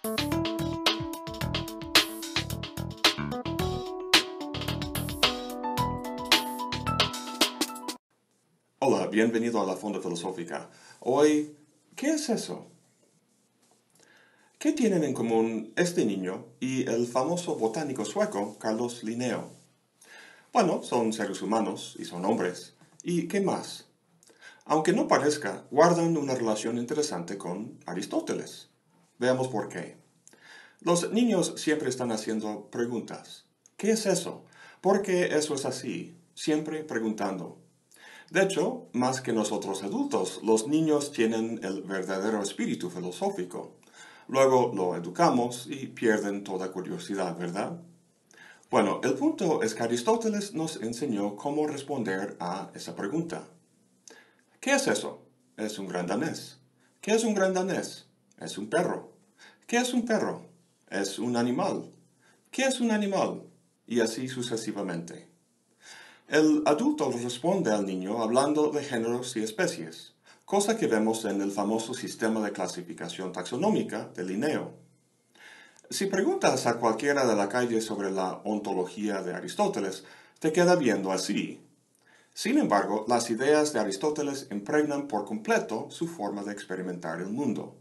Hola, bienvenido a la Fonda Filosófica. Hoy, ¿qué es eso? ¿Qué tienen en común este niño y el famoso botánico sueco Carlos Linneo? Bueno, son seres humanos y son hombres. ¿Y qué más? Aunque no parezca, guardan una relación interesante con Aristóteles. Veamos por qué. Los niños siempre están haciendo preguntas. ¿Qué es eso? ¿Por qué eso es así? Siempre preguntando. De hecho, más que nosotros adultos, los niños tienen el verdadero espíritu filosófico. Luego lo educamos y pierden toda curiosidad, ¿verdad? Bueno, el punto es que Aristóteles nos enseñó cómo responder a esa pregunta. ¿Qué es eso? Es un gran danés. ¿Qué es un gran danés? Es un perro. ¿Qué es un perro? Es un animal. ¿Qué es un animal? Y así sucesivamente. El adulto responde al niño hablando de géneros y especies, cosa que vemos en el famoso sistema de clasificación taxonómica de Linneo. Si preguntas a cualquiera de la calle sobre la ontología de Aristóteles, te queda viendo así. Sin embargo, las ideas de Aristóteles impregnan por completo su forma de experimentar el mundo.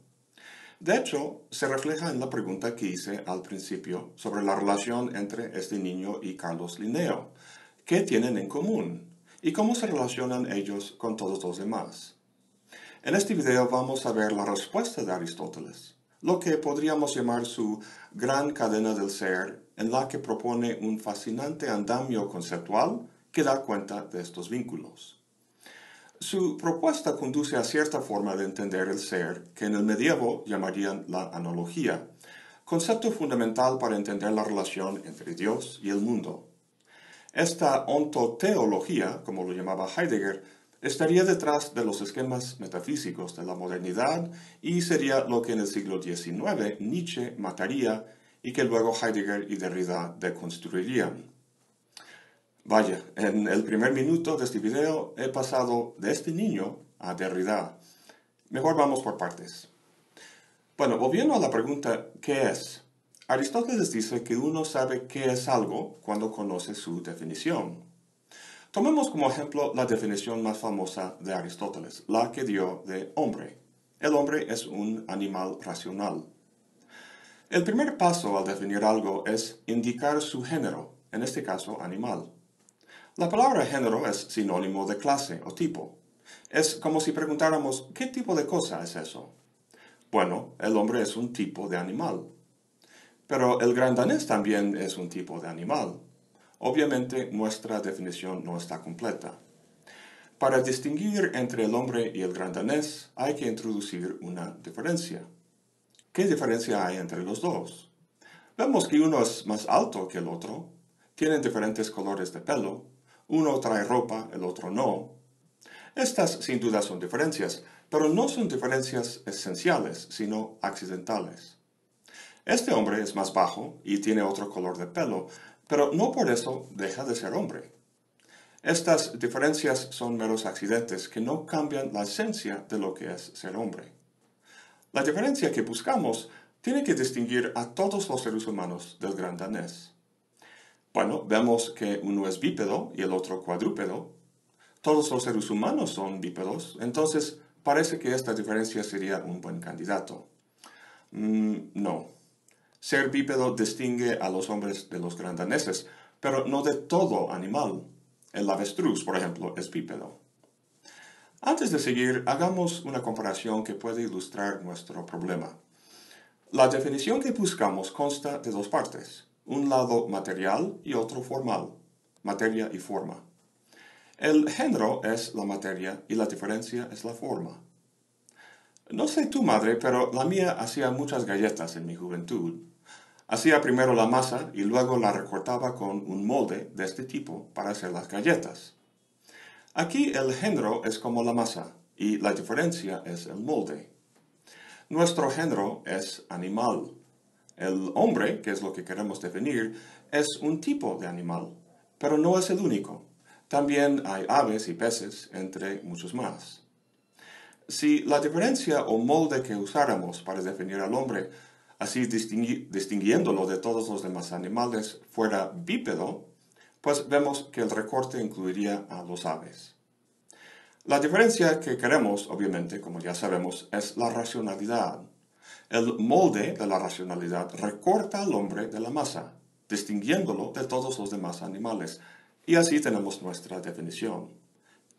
De hecho, se refleja en la pregunta que hice al principio sobre la relación entre este niño y Carlos Linneo. ¿Qué tienen en común? ¿Y cómo se relacionan ellos con todos los demás? En este video vamos a ver la respuesta de Aristóteles, lo que podríamos llamar su gran cadena del ser, en la que propone un fascinante andamio conceptual que da cuenta de estos vínculos. Su propuesta conduce a cierta forma de entender el ser que en el medievo llamarían la analogía, concepto fundamental para entender la relación entre Dios y el mundo. Esta ontoteología, como lo llamaba Heidegger, estaría detrás de los esquemas metafísicos de la modernidad y sería lo que en el siglo XIX Nietzsche mataría y que luego Heidegger y Derrida deconstruirían. Vaya, en el primer minuto de este video he pasado de este niño a Derrida. Mejor vamos por partes. Bueno, volviendo a la pregunta ¿qué es? Aristóteles dice que uno sabe qué es algo cuando conoce su definición. Tomemos como ejemplo la definición más famosa de Aristóteles, la que dio de hombre. El hombre es un animal racional. El primer paso al definir algo es indicar su género, en este caso animal. La palabra género es sinónimo de clase o tipo. Es como si preguntáramos ¿qué tipo de cosa es eso? Bueno, el hombre es un tipo de animal. Pero el gran danés también es un tipo de animal. Obviamente nuestra definición no está completa. Para distinguir entre el hombre y el gran danés hay que introducir una diferencia. ¿Qué diferencia hay entre los dos? Vemos que uno es más alto que el otro, tienen diferentes colores de pelo, uno trae ropa, el otro no. Estas sin duda son diferencias, pero no son diferencias esenciales, sino accidentales. Este hombre es más bajo y tiene otro color de pelo, pero no por eso deja de ser hombre. Estas diferencias son meros accidentes que no cambian la esencia de lo que es ser hombre. La diferencia que buscamos tiene que distinguir a todos los seres humanos del gran danés. Bueno, vemos que uno es bípedo y el otro cuadrúpedo. Todos los seres humanos son bípedos, entonces parece que esta diferencia sería un buen candidato. No. Ser bípedo distingue a los hombres de los gran daneses, pero no de todo animal. El avestruz, por ejemplo, es bípedo. Antes de seguir, hagamos una comparación que puede ilustrar nuestro problema. La definición que buscamos consta de dos partes, un lado material y otro formal, materia y forma. El género es la materia y la diferencia es la forma. No sé tu madre, pero la mía hacía muchas galletas en mi juventud. Hacía primero la masa y luego la recortaba con un molde de este tipo para hacer las galletas. Aquí el género es como la masa y la diferencia es el molde. Nuestro género es animal. El hombre, que es lo que queremos definir, es un tipo de animal, pero no es el único. También hay aves y peces, entre muchos más. Si la diferencia o molde que usáramos para definir al hombre así distinguiéndolo de todos los demás animales, fuera bípedo, pues vemos que el recorte incluiría a los aves. La diferencia que queremos, obviamente, como ya sabemos, es la racionalidad. El molde de la racionalidad recorta al hombre de la masa, distinguiéndolo de todos los demás animales, y así tenemos nuestra definición.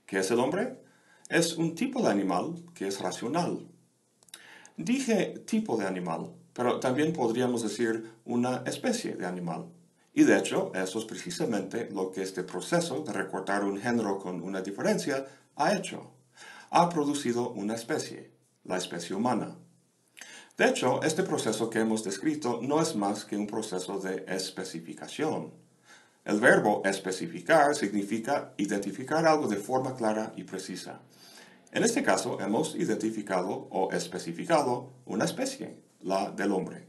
¿Qué es el hombre? Es un tipo de animal que es racional. Dije tipo de animal, pero también podríamos decir una especie de animal. Y de hecho, eso es precisamente lo que este proceso de recortar un género con una diferencia ha hecho. Ha producido una especie, la especie humana. De hecho, este proceso que hemos descrito no es más que un proceso de especificación. El verbo especificar significa identificar algo de forma clara y precisa. En este caso, hemos identificado o especificado una especie, la del hombre.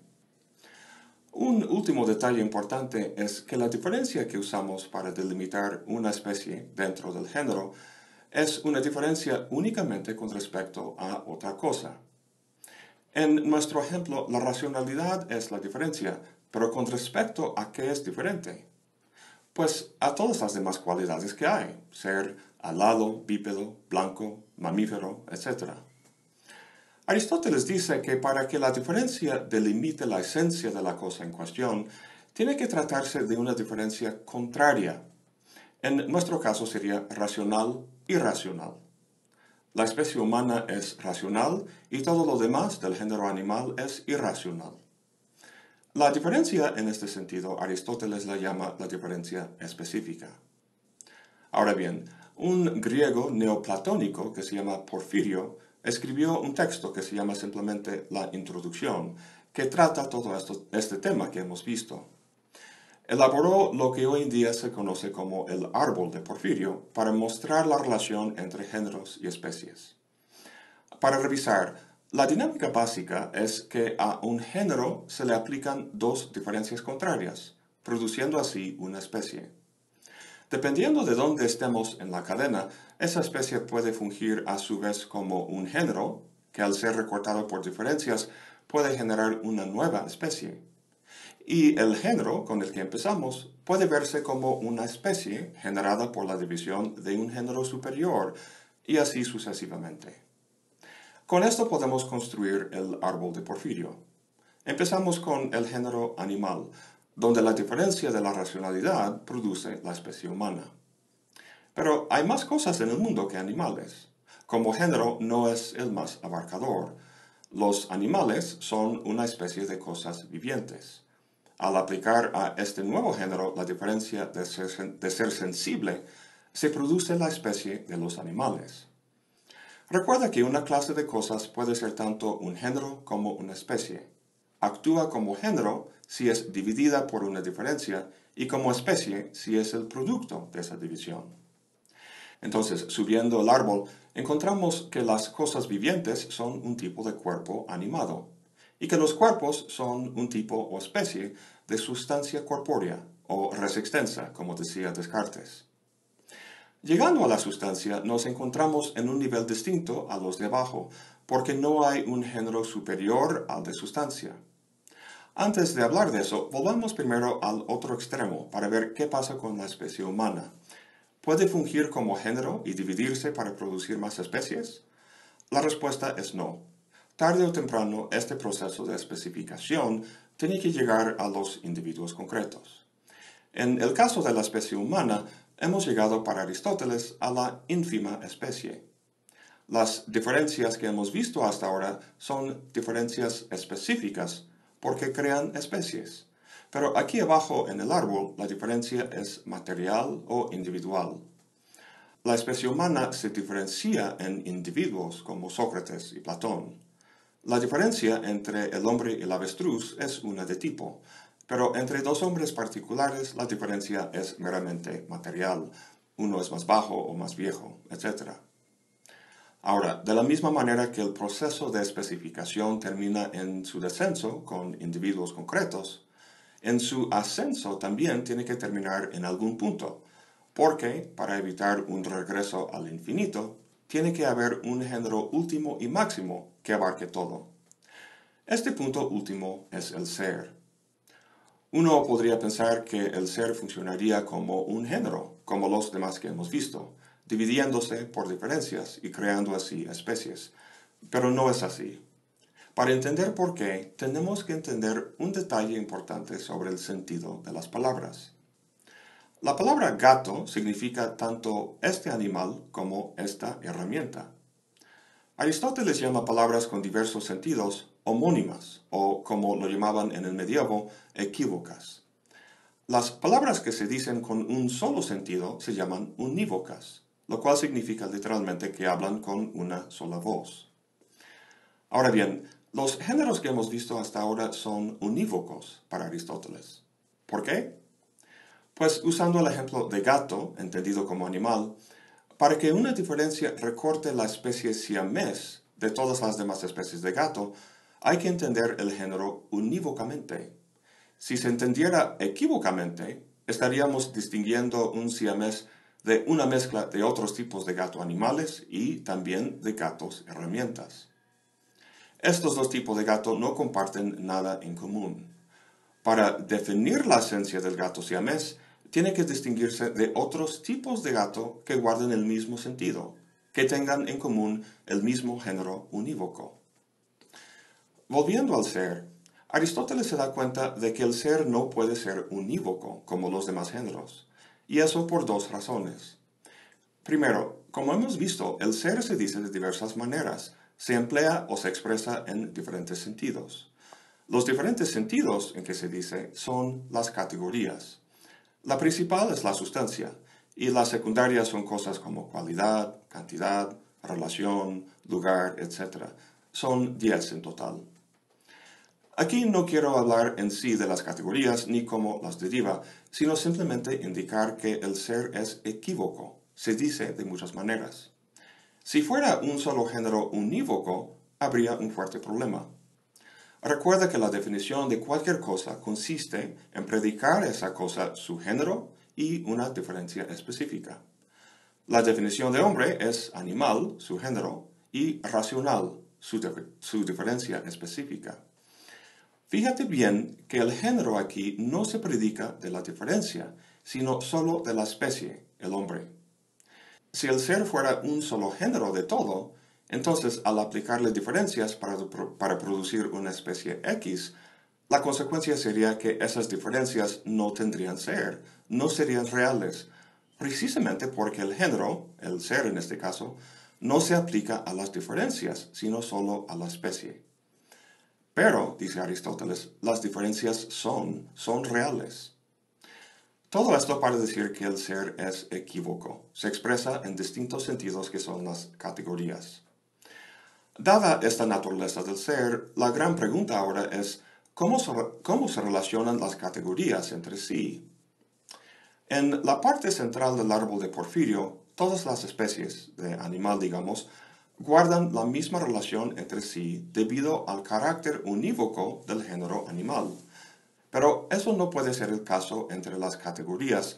Un último detalle importante es que la diferencia que usamos para delimitar una especie dentro del género es una diferencia únicamente con respecto a otra cosa. En nuestro ejemplo, la racionalidad es la diferencia, pero con respecto a qué es diferente. Pues a todas las demás cualidades que hay, ser alado, bípedo, blanco, mamífero, etc. Aristóteles dice que para que la diferencia delimite la esencia de la cosa en cuestión, tiene que tratarse de una diferencia contraria. En nuestro caso sería racional-irracional. La especie humana es racional y todo lo demás del género animal es irracional. La diferencia en este sentido Aristóteles la llama la diferencia específica. Ahora bien, un griego neoplatónico que se llama Porfirio escribió un texto que se llama simplemente La Introducción, que trata todo este tema que hemos visto. Elaboró lo que hoy en día se conoce como el árbol de Porfirio para mostrar la relación entre géneros y especies. Para revisar, la dinámica básica es que a un género se le aplican dos diferencias contrarias, produciendo así una especie. Dependiendo de dónde estemos en la cadena, esa especie puede fungir a su vez como un género, que al ser recortado por diferencias puede generar una nueva especie. Y el género con el que empezamos puede verse como una especie generada por la división de un género superior, y así sucesivamente. Con esto podemos construir el árbol de Porfirio. Empezamos con el género animal, donde la diferencia de la racionalidad produce la especie humana. Pero hay más cosas en el mundo que animales. Como género no es el más abarcador. Los animales son una especie de cosas vivientes. Al aplicar a este nuevo género la diferencia de ser sensible, se produce la especie de los animales. Recuerda que una clase de cosas puede ser tanto un género como una especie. Actúa como género si es dividida por una diferencia y como especie si es el producto de esa división. Entonces, subiendo el árbol, encontramos que las cosas vivientes son un tipo de cuerpo animado y que los cuerpos son un tipo o especie de sustancia corpórea o res extensa, como decía Descartes. Llegando a la sustancia, nos encontramos en un nivel distinto a los de abajo, porque no hay un género superior al de sustancia. Antes de hablar de eso, volvamos primero al otro extremo para ver qué pasa con la especie humana. ¿Puede fungir como género y dividirse para producir más especies? La respuesta es no. Tarde o temprano, este proceso de especificación tiene que llegar a los individuos concretos. En el caso de la especie humana, hemos llegado para Aristóteles a la ínfima especie. Las diferencias que hemos visto hasta ahora son diferencias específicas porque crean especies. Pero aquí abajo en el árbol la diferencia es material o individual. La especie humana se diferencia en individuos como Sócrates y Platón. La diferencia entre el hombre y el avestruz es una de tipo, pero entre dos hombres particulares la diferencia es meramente material. Uno es más bajo o más viejo, etc. Ahora, de la misma manera que el proceso de especificación termina en su descenso con individuos concretos, en su ascenso también tiene que terminar en algún punto, porque para evitar un regreso al infinito, tiene que haber un género último y máximo que abarque todo. Este punto último es el ser. Uno podría pensar que el ser funcionaría como un género, como los demás que hemos visto, dividiéndose por diferencias y creando así especies. Pero no es así. Para entender por qué, tenemos que entender un detalle importante sobre el sentido de las palabras. La palabra gato significa tanto este animal como esta herramienta. Aristóteles llama palabras con diversos sentidos homónimas, o como lo llamaban en el medievo, equívocas. Las palabras que se dicen con un solo sentido se llaman unívocas, lo cual significa literalmente que hablan con una sola voz. Ahora bien, los géneros que hemos visto hasta ahora son unívocos para Aristóteles. ¿Por qué? Pues usando el ejemplo de gato, entendido como animal, para que una diferencia recorte la especie siamés de todas las demás especies de gato, hay que entender el género unívocamente. Si se entendiera equívocamente, estaríamos distinguiendo un siamés de una mezcla de otros tipos de gato animales y también de gatos herramientas. Estos dos tipos de gato no comparten nada en común. Para definir la esencia del gato siamés, tiene que distinguirse de otros tipos de gato que guarden el mismo sentido, que tengan en común el mismo género unívoco. Volviendo al ser, Aristóteles se da cuenta de que el ser no puede ser unívoco como los demás géneros, y eso por dos razones. Primero, como hemos visto, el ser se dice de diversas maneras, se emplea o se expresa en diferentes sentidos. Los diferentes sentidos en que se dice son las categorías. La principal es la sustancia, y las secundarias son cosas como cualidad, cantidad, relación, lugar, etc. Son 10 en total. Aquí no quiero hablar en sí de las categorías ni cómo las deriva, sino simplemente indicar que el ser es equívoco, se dice de muchas maneras. Si fuera un solo género unívoco, habría un fuerte problema. Recuerda que la definición de cualquier cosa consiste en predicar a esa cosa su género y una diferencia específica. La definición de hombre es animal, su género, y racional, su diferencia específica. Fíjate bien que el género aquí no se predica de la diferencia, sino solo de la especie, el hombre. Si el ser fuera un solo género de todo, entonces al aplicarle diferencias para producir una especie X, la consecuencia sería que esas diferencias no tendrían ser, no serían reales, precisamente porque el género, el ser en este caso, no se aplica a las diferencias, sino solo a la especie. Pero, dice Aristóteles, las diferencias son reales. Todo esto para decir que el ser es equívoco, se expresa en distintos sentidos que son las categorías. Dada esta naturaleza del ser, la gran pregunta ahora es, ¿cómo se relacionan las categorías entre sí? En la parte central del árbol de Porfirio, todas las especies de animal, digamos, guardan la misma relación entre sí debido al carácter unívoco del género animal. Pero eso no puede ser el caso entre las categorías,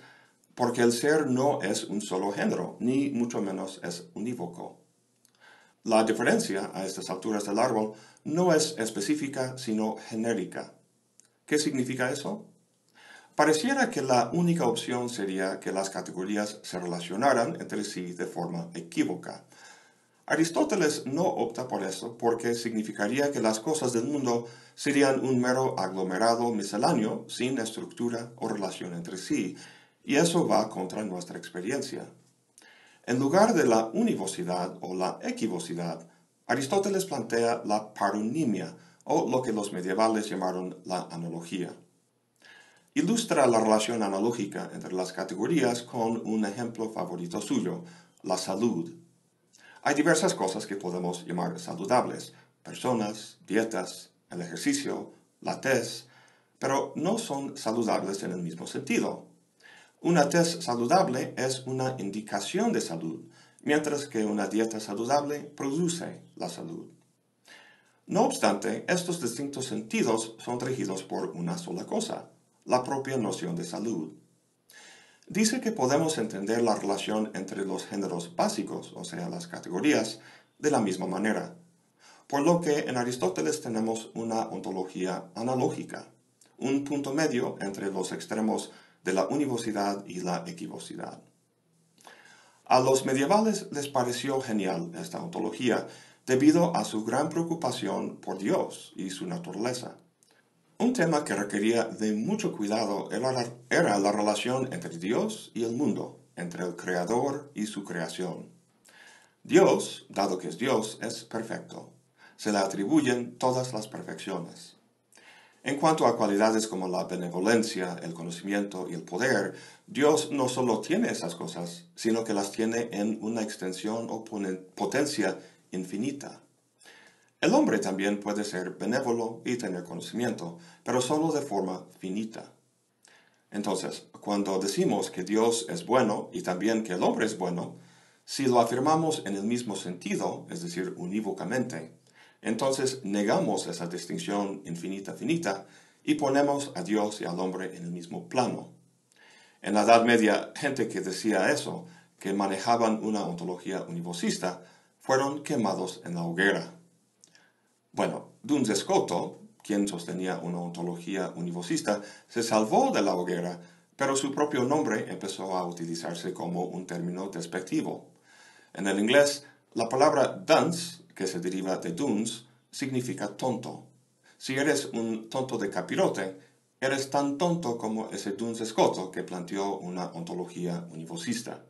porque el ser no es un solo género, ni mucho menos es unívoco. La diferencia a estas alturas del árbol no es específica, sino genérica. ¿Qué significa eso? Pareciera que la única opción sería que las categorías se relacionaran entre sí de forma equívoca. Aristóteles no opta por eso porque significaría que las cosas del mundo serían un mero aglomerado misceláneo sin estructura o relación entre sí, y eso va contra nuestra experiencia. En lugar de la univocidad o la equivocidad, Aristóteles plantea la paronimia, o lo que los medievales llamaron la analogía. Ilustra la relación analógica entre las categorías con un ejemplo favorito suyo, la salud. Hay diversas cosas que podemos llamar saludables, personas, dietas, el ejercicio, la tez, pero no son saludables en el mismo sentido. Una tez saludable es una indicación de salud, mientras que una dieta saludable produce la salud. No obstante, estos distintos sentidos son regidos por una sola cosa, la propia noción de salud. Dice que podemos entender la relación entre los géneros básicos, o sea, las categorías, de la misma manera. por lo que en Aristóteles tenemos una ontología analógica, un punto medio entre los extremos de la univocidad y la equivocidad. A los medievales les pareció genial esta ontología debido a su gran preocupación por Dios y su naturaleza. Un tema que requería de mucho cuidado era la relación entre Dios y el mundo, entre el Creador y su creación. Dios, dado que es Dios, es perfecto. Se le atribuyen todas las perfecciones. En cuanto a cualidades como la benevolencia, el conocimiento y el poder, Dios no solo tiene esas cosas, sino que las tiene en una extensión o potencia infinita. El hombre también puede ser benévolo y tener conocimiento, pero solo de forma finita. Entonces, cuando decimos que Dios es bueno y también que el hombre es bueno, si lo afirmamos en el mismo sentido, es decir, unívocamente, entonces negamos esa distinción infinita-finita y ponemos a Dios y al hombre en el mismo plano. En la Edad Media, gente que decía eso, que manejaban una ontología univocista, fueron quemados en la hoguera. Bueno, Duns Scoto, quien sostenía una ontología univocista, se salvó de la hoguera, pero su propio nombre empezó a utilizarse como un término despectivo. En el inglés, la palabra dunce, que se deriva de Duns, significa tonto. Si eres un tonto de capirote, eres tan tonto como ese Duns Scoto que planteó una ontología univocista.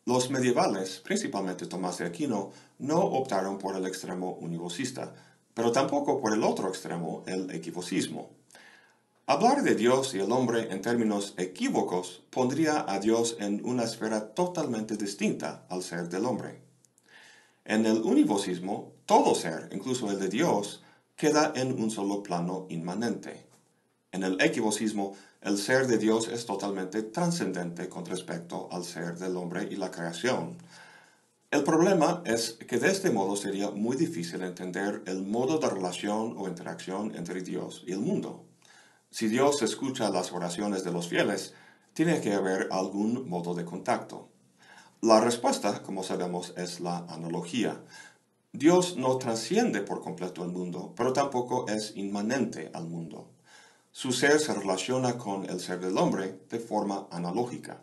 Los medievales, principalmente Tomás de Aquino, no optaron por el extremo univocista, pero tampoco por el otro extremo, el equivocismo. Hablar de Dios y el hombre en términos equívocos pondría a Dios en una esfera totalmente distinta al ser del hombre. En el univocismo, todo ser, incluso el de Dios, queda en un solo plano inmanente. En el equivocismo, el ser de Dios es totalmente trascendente con respecto al ser del hombre y la creación. El problema es que de este modo sería muy difícil entender el modo de relación o interacción entre Dios y el mundo. Si Dios escucha las oraciones de los fieles, tiene que haber algún modo de contacto. La respuesta, como sabemos, es la analogía. Dios no trasciende por completo el mundo, pero tampoco es inmanente al mundo. Su ser se relaciona con el ser del hombre de forma analógica.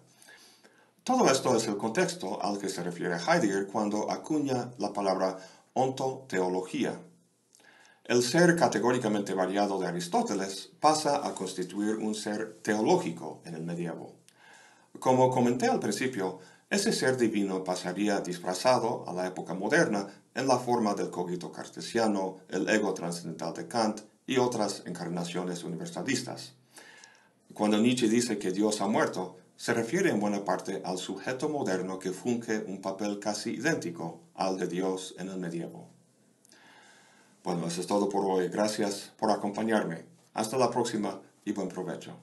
Todo esto es el contexto al que se refiere Heidegger cuando acuña la palabra ontoteología. El ser categóricamente variado de Aristóteles pasa a constituir un ser teológico en el medievo. Como comenté al principio, ese ser divino pasaría disfrazado a la época moderna en la forma del cogito cartesiano, el ego trascendental de Kant y otras encarnaciones universalistas. Cuando Nietzsche dice que Dios ha muerto, se refiere en buena parte al sujeto moderno que funge un papel casi idéntico al de Dios en el medievo. Bueno, eso es todo por hoy. Gracias por acompañarme. Hasta la próxima y buen provecho.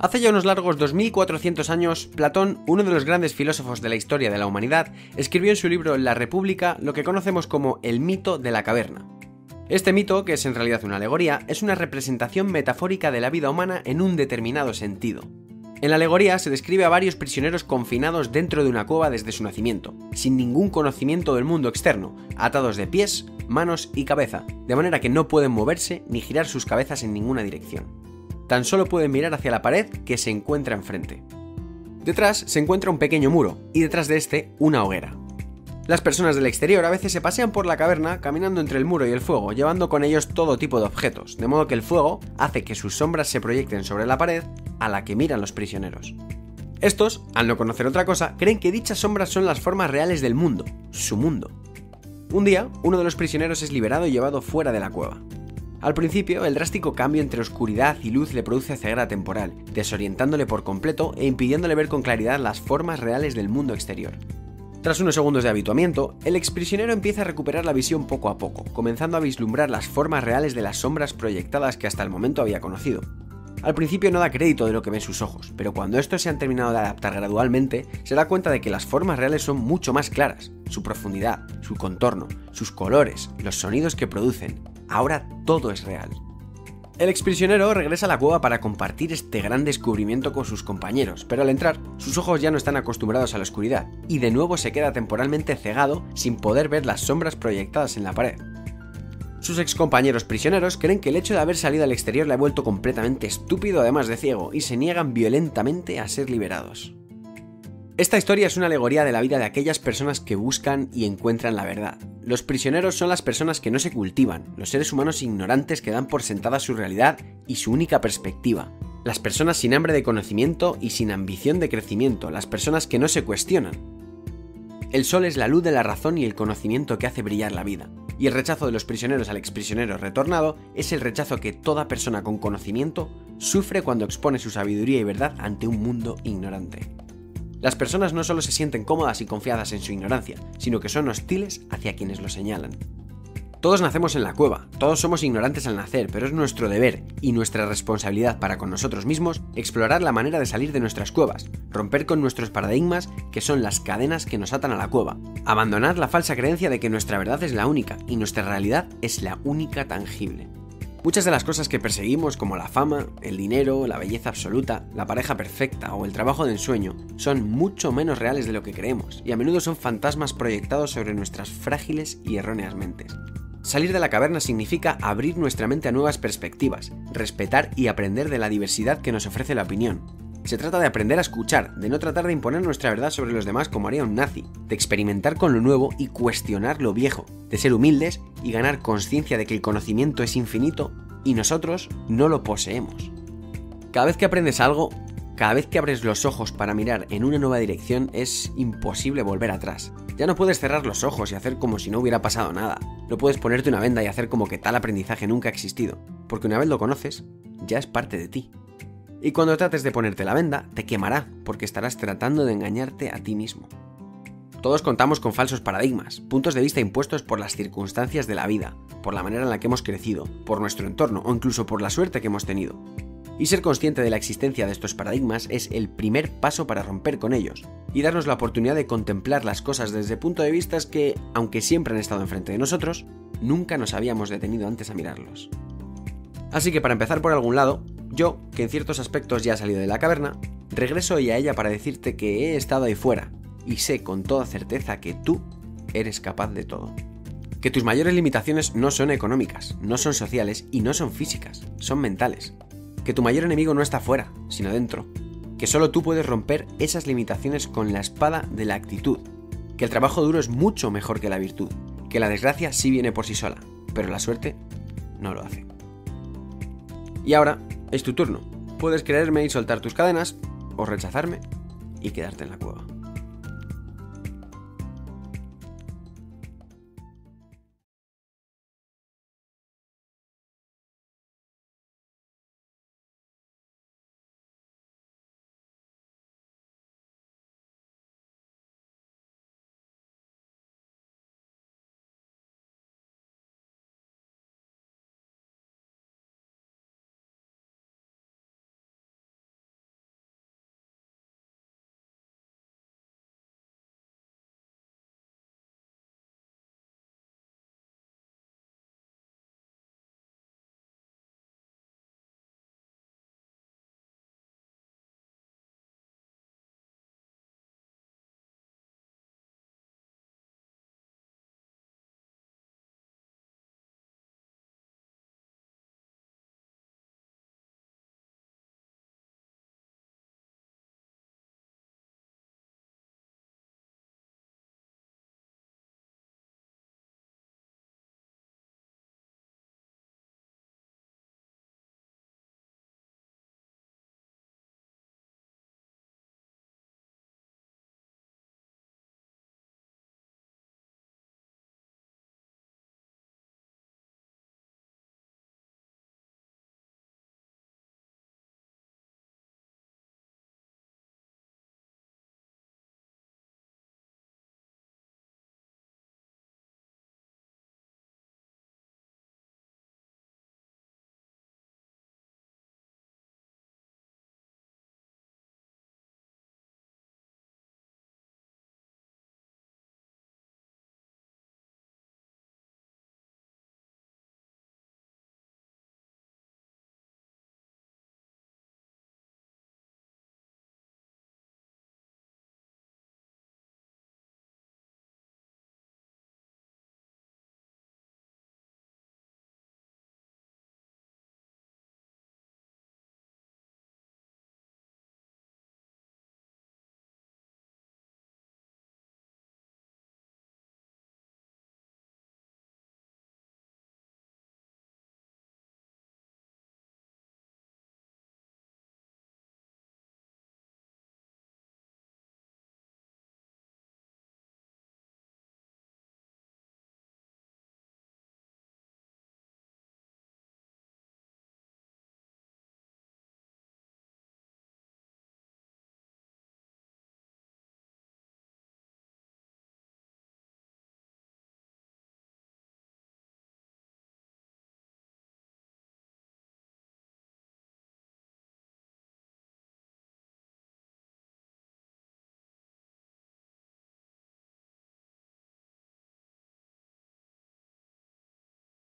Hace ya unos largos 2400 años, Platón, uno de los grandes filósofos de la historia de la humanidad, escribió en su libro La República lo que conocemos como el mito de la caverna. Este mito, que es en realidad una alegoría, es una representación metafórica de la vida humana en un determinado sentido. En la alegoría se describe a varios prisioneros confinados dentro de una cueva desde su nacimiento, sin ningún conocimiento del mundo externo, atados de pies, manos y cabeza, de manera que no pueden moverse ni girar sus cabezas en ninguna dirección. Tan solo pueden mirar hacia la pared que se encuentra enfrente. Detrás se encuentra un pequeño muro y detrás de este una hoguera. Las personas del exterior a veces se pasean por la caverna caminando entre el muro y el fuego, llevando con ellos todo tipo de objetos, de modo que el fuego hace que sus sombras se proyecten sobre la pared a la que miran los prisioneros. Estos, al no conocer otra cosa, creen que dichas sombras son las formas reales del mundo, su mundo. Un día, uno de los prisioneros es liberado y llevado fuera de la cueva. Al principio, el drástico cambio entre oscuridad y luz le produce ceguera temporal, desorientándole por completo e impidiéndole ver con claridad las formas reales del mundo exterior. Tras unos segundos de habituamiento, el exprisionero empieza a recuperar la visión poco a poco, comenzando a vislumbrar las formas reales de las sombras proyectadas que hasta el momento había conocido. Al principio no da crédito de lo que ven sus ojos, pero cuando estos se han terminado de adaptar gradualmente, se da cuenta de que las formas reales son mucho más claras, su profundidad, su contorno, sus colores, los sonidos que producen. Ahora todo es real. El exprisionero regresa a la cueva para compartir este gran descubrimiento con sus compañeros, pero al entrar, sus ojos ya no están acostumbrados a la oscuridad, y de nuevo se queda temporalmente cegado sin poder ver las sombras proyectadas en la pared. Sus excompañeros prisioneros creen que el hecho de haber salido al exterior le ha vuelto completamente estúpido además de ciego, y se niegan violentamente a ser liberados. Esta historia es una alegoría de la vida de aquellas personas que buscan y encuentran la verdad. Los prisioneros son las personas que no se cultivan, los seres humanos ignorantes que dan por sentada su realidad y su única perspectiva. Las personas sin hambre de conocimiento y sin ambición de crecimiento, las personas que no se cuestionan. El sol es la luz de la razón y el conocimiento que hace brillar la vida. Y el rechazo de los prisioneros al exprisionero retornado es el rechazo que toda persona con conocimiento sufre cuando expone su sabiduría y verdad ante un mundo ignorante. Las personas no solo se sienten cómodas y confiadas en su ignorancia, sino que son hostiles hacia quienes lo señalan. Todos nacemos en la cueva, todos somos ignorantes al nacer, pero es nuestro deber y nuestra responsabilidad para con nosotros mismos explorar la manera de salir de nuestras cuevas, romper con nuestros paradigmas que son las cadenas que nos atan a la cueva, abandonar la falsa creencia de que nuestra verdad es la única y nuestra realidad es la única tangible. Muchas de las cosas que perseguimos, como la fama, el dinero, la belleza absoluta, la pareja perfecta o el trabajo de ensueño, son mucho menos reales de lo que creemos y a menudo son fantasmas proyectados sobre nuestras frágiles y erróneas mentes. Salir de la caverna significa abrir nuestra mente a nuevas perspectivas, respetar y aprender de la diversidad que nos ofrece la opinión. Se trata de aprender a escuchar, de no tratar de imponer nuestra verdad sobre los demás como haría un nazi, de experimentar con lo nuevo y cuestionar lo viejo, de ser humildes y ganar conciencia de que el conocimiento es infinito y nosotros no lo poseemos. Cada vez que aprendes algo, cada vez que abres los ojos para mirar en una nueva dirección, es imposible volver atrás. Ya no puedes cerrar los ojos y hacer como si no hubiera pasado nada. No puedes ponerte una venda y hacer como que tal aprendizaje nunca ha existido, porque una vez lo conoces, ya es parte de ti. Y cuando trates de ponerte la venda, te quemará, porque estarás tratando de engañarte a ti mismo. Todos contamos con falsos paradigmas, puntos de vista impuestos por las circunstancias de la vida, por la manera en la que hemos crecido, por nuestro entorno o incluso por la suerte que hemos tenido. Y ser consciente de la existencia de estos paradigmas es el primer paso para romper con ellos y darnos la oportunidad de contemplar las cosas desde puntos de vista que, aunque siempre han estado enfrente de nosotros, nunca nos habíamos detenido antes a mirarlos. Así que para empezar por algún lado, yo, que en ciertos aspectos ya he salido de la caverna, regreso hoy a ella para decirte que he estado ahí fuera y sé con toda certeza que tú eres capaz de todo. Que tus mayores limitaciones no son económicas, no son sociales y no son físicas, son mentales. Que tu mayor enemigo no está fuera, sino dentro. Que solo tú puedes romper esas limitaciones con la espada de la actitud. Que el trabajo duro es mucho mejor que la virtud. Que la desgracia sí viene por sí sola, pero la suerte no lo hace. Y ahora es tu turno. Puedes creerme y soltar tus cadenas, o rechazarme y quedarte en la cueva.